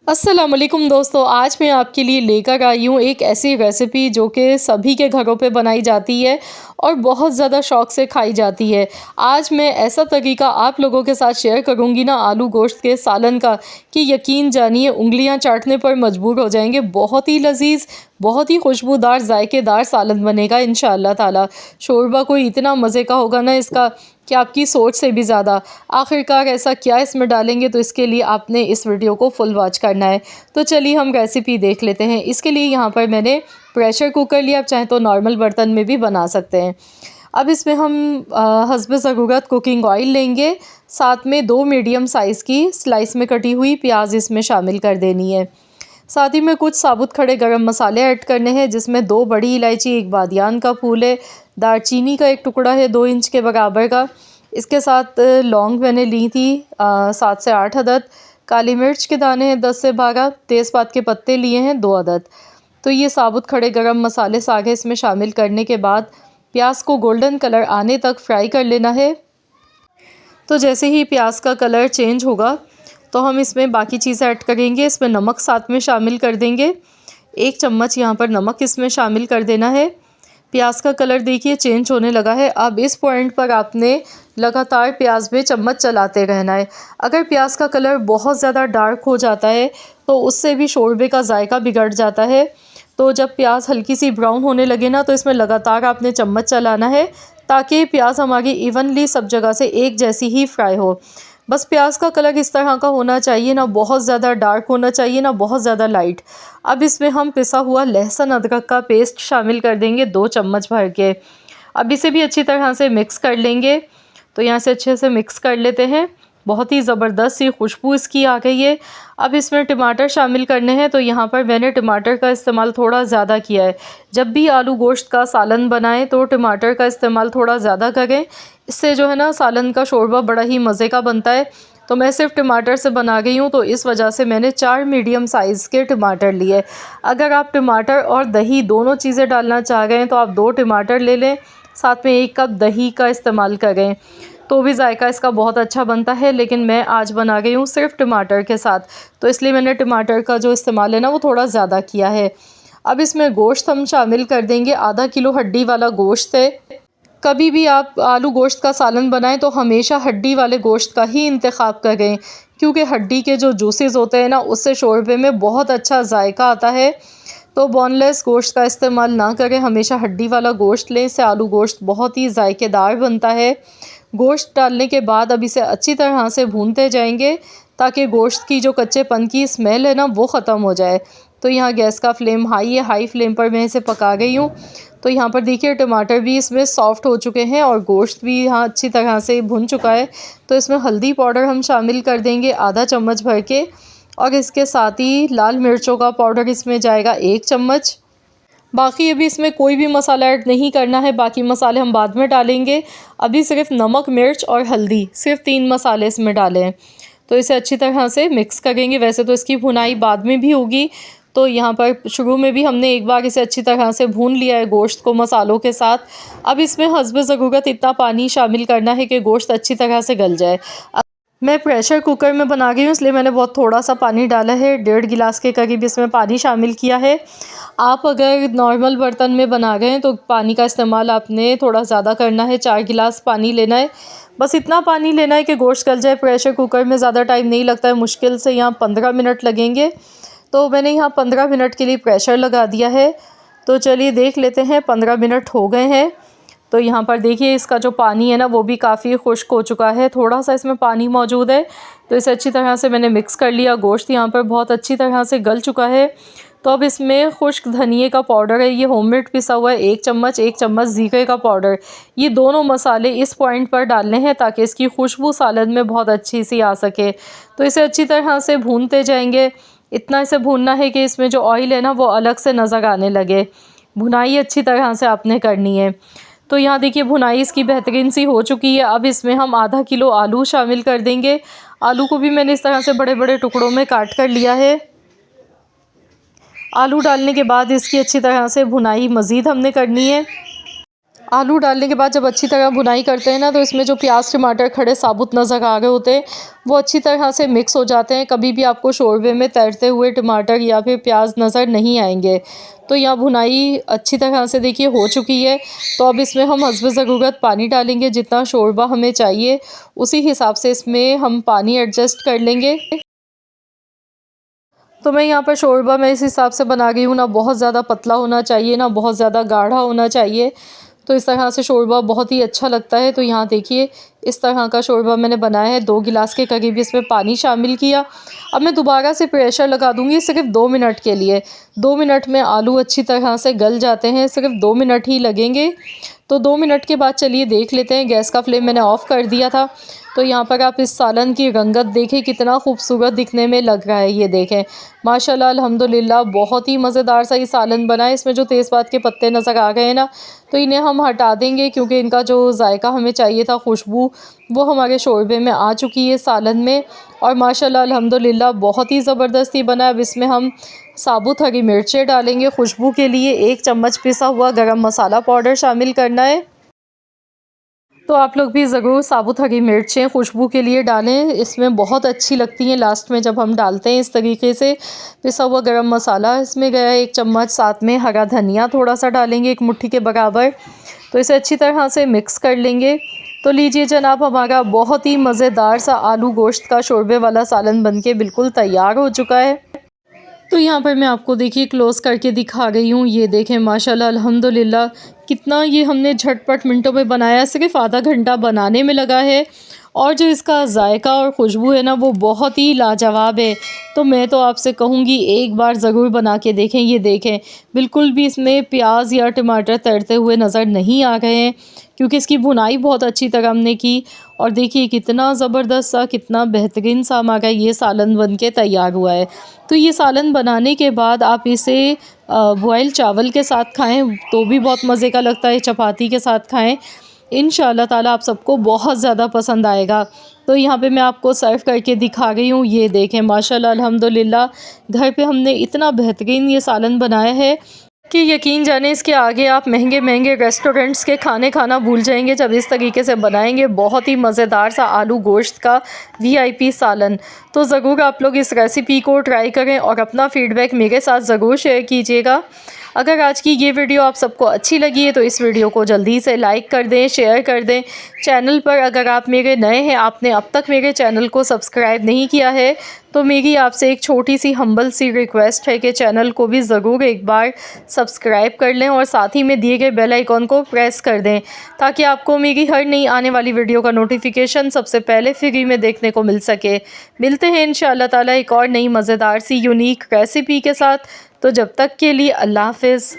अस्सलाम वालेकुम दोस्तों, आज मैं आपके लिए लेकर आई हूँ एक ऐसी रेसिपी जो कि सभी के घरों पे बनाई जाती है और बहुत ज़्यादा शौक़ से खाई जाती है। आज मैं ऐसा तरीका आप लोगों के साथ शेयर करूँगी ना आलू गोश्त के सालन का कि यकीन जानिए उँगलियाँ चाटने पर मजबूर हो जाएंगे। बहुत ही लजीज, बहुत ही खुशबूदार, जायकेदार सालन बनेगा इंशाअल्लाह ताला। शोरबा कोई इतना मज़े का होगा ना इसका कि आपकी सोच से भी ज़्यादा। आखिरकार ऐसा क्या इसमें डालेंगे, तो इसके लिए आपने इस वीडियो को फुल वॉच करना है। तो चलिए हम रेसिपी देख लेते हैं। इसके लिए यहाँ पर मैंने प्रेशर कुकर लिया, आप चाहें तो नॉर्मल बर्तन में भी बना सकते हैं। अब इसमें हम हस्ब ज़रूरत कुकिंग ऑयल लेंगे, साथ में 2 मीडियम साइज़ की स्लाइस में कटी हुई प्याज इसमें शामिल कर देनी है। साथ ही में कुछ साबुत खड़े गरम मसाले ऐड करने हैं, जिसमें 2 बड़ी इलायची, 1 बादियान का फूल है, दालचीनी का 1 टुकड़ा है 2 इंच के बराबर का। इसके साथ लौंग मैंने ली थी 7 से 8 अदद, काली मिर्च के दाने हैं 10 से 12, तेज़पात के पत्ते लिए हैं 2 अदद। तो ये साबुत खड़े गरम मसाले सारे इसमें शामिल करने के बाद प्याज को गोल्डन कलर आने तक फ्राई कर लेना है। तो जैसे ही प्याज का कलर चेंज होगा तो हम इसमें बाकी चीज़ें ऐड करेंगे। इसमें नमक साथ में शामिल कर देंगे, 1 चम्मच यहाँ पर नमक इसमें शामिल कर देना है। प्याज का कलर देखिए चेंज होने लगा है। अब इस पॉइंट पर आपने लगातार प्याज में चम्मच चलाते रहना है। अगर प्याज का कलर बहुत ज़्यादा डार्क हो जाता है तो उससे भी शोरबे का जायका बिगड़ जाता है। तो जब प्याज हल्की सी ब्राउन होने लगे ना, तो इसमें लगातार आपने चम्मच चलाना है ताकि प्याज हमारी इवनली सब जगह से एक जैसी ही फ्राई हो। बस प्याज का कलर इस तरह का होना चाहिए, ना बहुत ज़्यादा डार्क होना चाहिए ना बहुत ज़्यादा लाइट। अब इसमें हम पिसा हुआ लहसुन अदरक का पेस्ट शामिल कर देंगे 2 चम्मच भर के। अब इसे भी अच्छी तरह से मिक्स कर लेंगे। तो यहाँ से अच्छे से मिक्स कर लेते हैं। बहुत ही ज़बरदस्त सी खुशबू इसकी आ गई है। अब इसमें टमाटर शामिल करने हैं। तो यहाँ पर मैंने टमाटर का इस्तेमाल थोड़ा ज़्यादा किया है। जब भी आलू गोश्त का सालन बनाएं तो टमाटर का इस्तेमाल थोड़ा ज़्यादा करें, इससे जो है ना सालन का शोरबा बड़ा ही मज़े का बनता है। तो मैं सिर्फ टमाटर से बना गई हूँ, तो इस वजह से मैंने 4 मीडियम साइज़ के टमाटर लिए। अगर आप टमाटर और दही दोनों चीज़ें डालना चाह रहे हैं तो आप 2 टमाटर ले लें, साथ में 1 कप दही का इस्तेमाल करें, तो भी जायका इसका बहुत अच्छा बनता है। लेकिन मैं आज बना गई हूँ सिर्फ टमाटर के साथ, तो इसलिए मैंने टमाटर का जो इस्तेमाल है ना वो थोड़ा ज़्यादा किया है। अब इसमें गोश्त हम शामिल कर देंगे। आधा किलो हड्डी वाला गोश्त है। कभी भी आप आलू गोश्त का सालन बनाएं तो हमेशा हड्डी वाले गोश्त का ही इंतखाब करें, क्योंकि हड्डी के जो जूसेस होते हैं ना उससे शोरबे में बहुत अच्छा जायका आता है। तो बोनलेस गोश्त का इस्तेमाल ना करें, हमेशा हड्डी वाला गोश्त लें। इससे आलू गोश्त बहुत ही जायकेदार बनता है। गोश्त डालने के बाद अब इसे अच्छी तरह से भूनते जाएंगे ताकि गोश्त की जो कच्चेपन की स्मेल है ना वो ख़त्म हो जाए। तो यहाँ गैस का फ्लेम हाई है, हाई फ्लेम पर मैं इसे पका गई हूँ। तो यहाँ पर देखिए टमाटर भी इसमें सॉफ़्ट हो चुके हैं और गोश्त भी यहाँ अच्छी तरह से भुन चुका है। तो इसमें हल्दी पाउडर हम शामिल कर देंगे आधा चम्मच भर के, और इसके साथ ही लाल मिर्चों का पाउडर इसमें जाएगा 1 चम्मच। बाकी अभी इसमें कोई भी मसाला ऐड नहीं करना है, बाकी मसाले हम बाद में डालेंगे। अभी सिर्फ नमक, मिर्च और हल्दी, सिर्फ 3 मसाले इसमें डाले हैं। तो इसे अच्छी तरह से मिक्स करेंगे। वैसे तो इसकी भुनाई बाद में भी होगी, तो यहाँ पर शुरू में भी हमने एक बार इसे अच्छी तरह से भून लिया है गोश्त को मसालों के साथ। अब इसमें हस्ब ज़रूरत इतना पानी शामिल करना है कि गोश्त अच्छी तरह से गल जाए। मैं प्रेशर कुकर में बना गई हूँ, इसलिए मैंने बहुत थोड़ा सा पानी डाला है, 1.5 गिलास के करीब इसमें पानी शामिल किया है। आप अगर नॉर्मल बर्तन में बना गए हैं तो पानी का इस्तेमाल आपने थोड़ा ज़्यादा करना है, 4 गिलास पानी लेना है। बस इतना पानी लेना है कि गोश्त गल जाए। प्रेशर कुकर में ज़्यादा टाइम नहीं लगता है, मुश्किल से यहाँ 15 मिनट लगेंगे। तो मैंने यहाँ 15 मिनट के लिए प्रेशर लगा दिया है। तो चलिए देख लेते हैं, 15 मिनट हो गए हैं। तो यहाँ पर देखिए इसका जो पानी है ना वो भी काफ़ी खुश्क हो चुका है, थोड़ा सा इसमें पानी मौजूद है। तो इसे अच्छी तरह से मैंने मिक्स कर लिया। गोश्त यहाँ पर बहुत अच्छी तरह से गल चुका है। तो अब इसमें खुश्क धनिए का पाउडर है, ये होममेड पिसा हुआ है, 1 चम्मच, 1 चम्मच ज़ीरे का पाउडर। ये दोनों मसाले इस पॉइंट पर डालने हैं ताकि इसकी खुशबू सालन में बहुत अच्छी सी आ सके। तो इसे अच्छी तरह से भूनते जाएंगे। इतना इसे भूनना है कि इसमें जो ऑयल है ना वो अलग से नज़र आने लगे। भुनाई अच्छी तरह से आपने करनी है। तो यहाँ देखिए भुनाई इसकी बेहतरीन सी हो चुकी है। अब इसमें हम आधा किलो आलू शामिल कर देंगे। आलू को भी मैंने इस तरह से बड़े बड़े टुकड़ों में काट कर लिया है। आलू डालने के बाद इसकी अच्छी तरह से भुनाई मज़ीद हमने करनी है। आलू डालने के बाद जब अच्छी तरह भुनाई करते हैं ना, तो इसमें जो प्याज टमाटर खड़े साबुत नज़र आ रहे होते हैं वो अच्छी तरह से मिक्स हो जाते हैं। कभी भी आपको शोरबे में तैरते हुए टमाटर या फिर प्याज नज़र नहीं आएंगे। तो यहाँ भुनाई अच्छी तरह से देखिए हो चुकी है। तो अब इसमें हम हस्ब ज़रूरत पानी डालेंगे, जितना शोरबा हमें चाहिए उसी हिसाब से इसमें हम पानी एडजस्ट कर लेंगे। तो मैं यहाँ पर शोरबा मैं इस हिसाब से बना रही हूँ, ना बहुत ज़्यादा पतला होना चाहिए ना बहुत ज़्यादा गाढ़ा होना चाहिए। तो इस तरह से शोरबा बहुत ही अच्छा लगता है। तो यहाँ देखिए इस तरह का शोरबा मैंने बनाया है। 2 गिलास के करीब इसमें पानी शामिल किया। अब मैं दोबारा से प्रेशर लगा दूँगी सिर्फ 2 मिनट के लिए। 2 मिनट में आलू अच्छी तरह से गल जाते हैं, सिर्फ 2 मिनट ही लगेंगे। तो 2 मिनट के बाद चलिए देख लेते हैं। गैस का फ्लेम मैंने ऑफ़ कर दिया था। तो यहाँ पर आप इस सालन की रंगत देखें, कितना खूबसूरत दिखने में लग रहा है। ये देखें माशाल्लाह अल्हम्दुलिल्लाह, बहुत ही मज़ेदार सा ये सालन बना है। इसमें जो तेज़पात के पत्ते नज़र आ गए हैं ना, तो इन्हें हम हटा देंगे क्योंकि इनका जो जायका हमें चाहिए था, खुशबू, वो हमारे शोरबे में आ चुकी है सालन में। और माशाल्लाह अल्हम्दुलिल्लाह बहुत ही ज़बरदस्त ये बना है। अब इसमें हम साबुत हरी मिर्चें डालेंगे खुशबू के लिए। 1 चम्मच पिसा हुआ गरम मसाला पाउडर शामिल करना है। तो आप लोग भी ज़रूर साबुत हरी मिर्चें खुशबू के लिए डालें, इसमें बहुत अच्छी लगती हैं लास्ट में जब हम डालते हैं। इस तरीके से पिसा हुआ गरम मसाला इसमें गया 1 चम्मच, साथ में हरा धनिया थोड़ा सा डालेंगे 1 मुट्ठी के बराबर। तो इसे अच्छी तरह से मिक्स कर लेंगे। तो लीजिए जनाब, हमारा बहुत ही मज़ेदार सा आलू गोश्त का शोरबे वाला सालन बनके बिल्कुल तैयार हो चुका है। तो यहाँ पर मैं आपको देखिए क्लोज़ करके दिखा रही हूँ। ये देखें माशाल्लाह अल्हम्दुलिल्लाह, कितना ये हमने झटपट मिनटों में बनाया, सिर्फ आधा घंटा बनाने में लगा है। और जो इसका जायका और खुशबू है ना, वो बहुत ही लाजवाब है। तो मैं तो आपसे कहूँगी एक बार ज़रूर बना के देखें। ये देखें बिल्कुल भी इसमें प्याज या टमाटर तड़ते हुए नज़र नहीं आ रहे हैं, क्योंकि इसकी भुनाई बहुत अच्छी तरह हमने की। और देखिए कितना ज़बरदस्त सा, कितना बेहतरीन सा हमारा ये सालन बन के तैयार हुआ है। तो ये सालन बनाने के बाद आप इसे बॉयल चावल के साथ खाएं तो भी बहुत मज़े का लगता है, चपाती के साथ खाएं, इंशाअल्लाह ताला आप सबको बहुत ज़्यादा पसंद आएगा। तो यहाँ पे मैं आपको सर्व करके दिखा रही हूँ। ये देखें माशाल्लाह अल्हम्दुलिल्लाह, घर पे हमने इतना बेहतरीन ये सालन बनाया है कि यकीन जाने इसके आगे आप महंगे महंगे रेस्टोरेंट्स के खाने खाना भूल जाएंगे जब इस तरीके से बनाएंगे। बहुत ही मज़ेदार सा आलू गोश्त का वीआईपी सालन। तो ज़रूर आप लोग इस रेसिपी को ट्राई करें और अपना फ़ीडबैक मेरे साथ ज़रूर शेयर कीजिएगा। अगर आज की ये वीडियो आप सबको अच्छी लगी है तो इस वीडियो को जल्दी से लाइक कर दें, शेयर कर दें। चैनल पर अगर आप मेरे नए हैं, आपने अब तक मेरे चैनल को सब्सक्राइब नहीं किया है, तो मेरी आपसे एक छोटी सी हम्बल सी रिक्वेस्ट है कि चैनल को भी ज़रूर एक बार सब्सक्राइब कर लें और साथ ही में दिए गए बेल आइकॉन को प्रेस कर दें, ताकि आपको मेरी हर नई आने वाली वीडियो का नोटिफिकेशन सबसे पहले फ्री में देखने को मिल सके। मिलते हैं इंशाअल्लाह ताला एक और नई मज़ेदार सी यूनिक रेसिपी के साथ। तो जब तक के लिए अल्लाह हाफ़िज़।